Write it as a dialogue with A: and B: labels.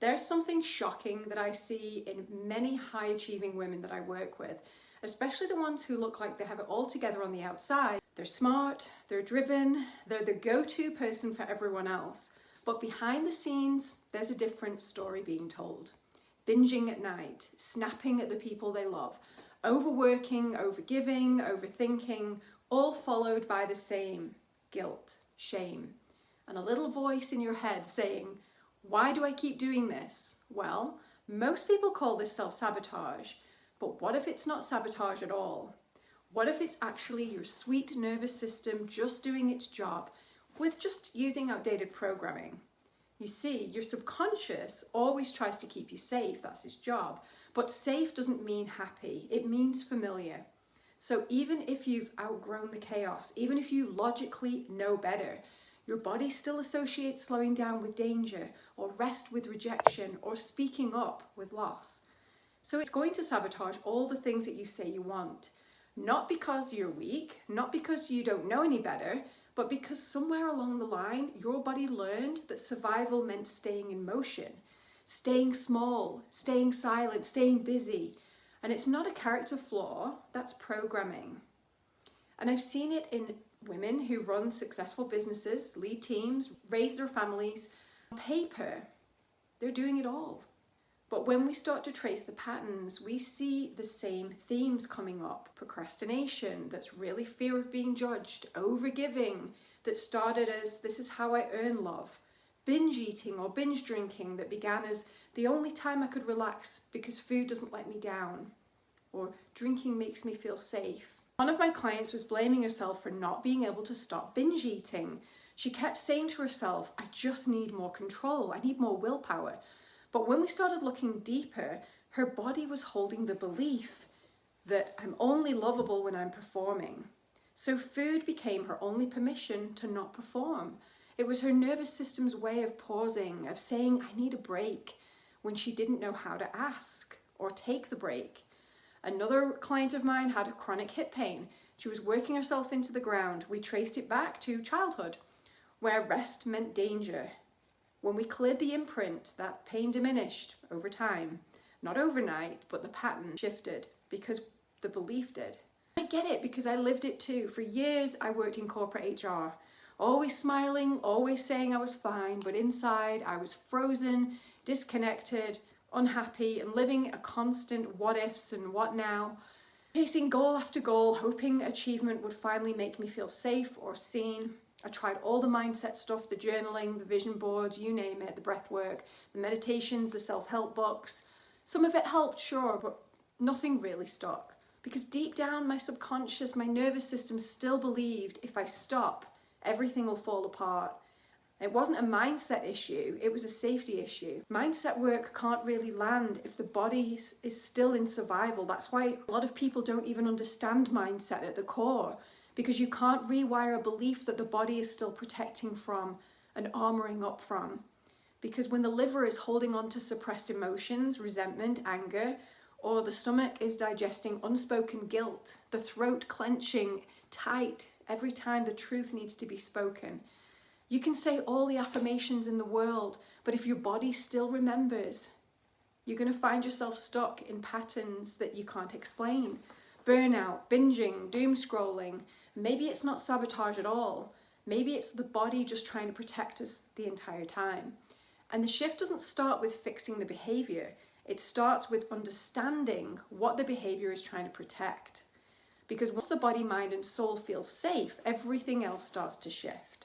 A: There's something shocking that I see in many high achieving women that I work with, especially the ones who look like they have it all together on the outside. They're smart, they're driven, they're the go-to person for everyone else. But behind the scenes, there's a different story being told. Binging at night, snapping at the people they love, overworking, overgiving, overthinking, all followed by the same guilt, shame, and a little voice in your head saying, why do I keep doing this? Well, most people call this self-sabotage, but what if it's not sabotage at all? What if it's actually your sweet nervous system just doing its job with just using outdated programming? You see, your subconscious always tries to keep you safe, that's its job, but safe doesn't mean happy, it means familiar. So even if you've outgrown the chaos, even if you logically know better, your body still associates slowing down with danger, or rest with rejection, or speaking up with loss. So it's going to sabotage all the things that you say you want. Not because you're weak, not because you don't know any better, but because somewhere along the line, your body learned that survival meant staying in motion, staying small, staying silent, staying busy. And it's not a character flaw, that's programming. And I've seen it in women who run successful businesses, lead teams, raise their families. On paper, they're doing it all. But when we start to trace the patterns, we see the same themes coming up. Procrastination, that's really fear of being judged. Overgiving, that started as this is how I earn love. Binge eating or binge drinking that began as the only time I could relax because food doesn't let me down. Or drinking makes me feel safe. One of my clients was blaming herself for not being able to stop binge eating. She kept saying to herself, I just need more control, I need more willpower. But when we started looking deeper, her body was holding the belief that I'm only lovable when I'm performing. So food became her only permission to not perform. It was her nervous system's way of pausing, of saying, I need a break, when she didn't know how to ask or take the break. Another client of mine had a chronic hip pain. She was working herself into the ground. We traced it back to childhood, where rest meant danger. When we cleared the imprint, that pain diminished over time. Not overnight, but the pattern shifted because the belief did. I get it because I lived it too. For years, I worked in corporate HR. Always smiling, always saying I was fine, but inside I was frozen, disconnected, unhappy, and living a constant what ifs and what now. Chasing goal after goal, hoping achievement would finally make me feel safe or seen. I tried all the mindset stuff, the journaling, the vision boards, you name it, the breath work, the meditations, the self-help books. Some of it helped, sure, but nothing really stuck. Because deep down, my subconscious, my nervous system still believed if I stop, everything will fall apart. It wasn't a mindset issue, it was a safety issue. Mindset work can't really land if the body is still in survival. That's why a lot of people don't even understand mindset at the core, because you can't rewire a belief that the body is still protecting from and armoring up from. Because when the liver is holding on to suppressed emotions, resentment, anger, or the stomach is digesting unspoken guilt, the throat clenching tight every time the truth needs to be spoken. You can say all the affirmations in the world, but if your body still remembers, you're going to find yourself stuck in patterns that you can't explain. Burnout, binging, doom scrolling. Maybe it's not sabotage at all. Maybe it's the body just trying to protect us the entire time. And the shift doesn't start with fixing the behavior. It starts with understanding what the behavior is trying to protect. Because once the body, mind, and soul feels safe, everything else starts to shift.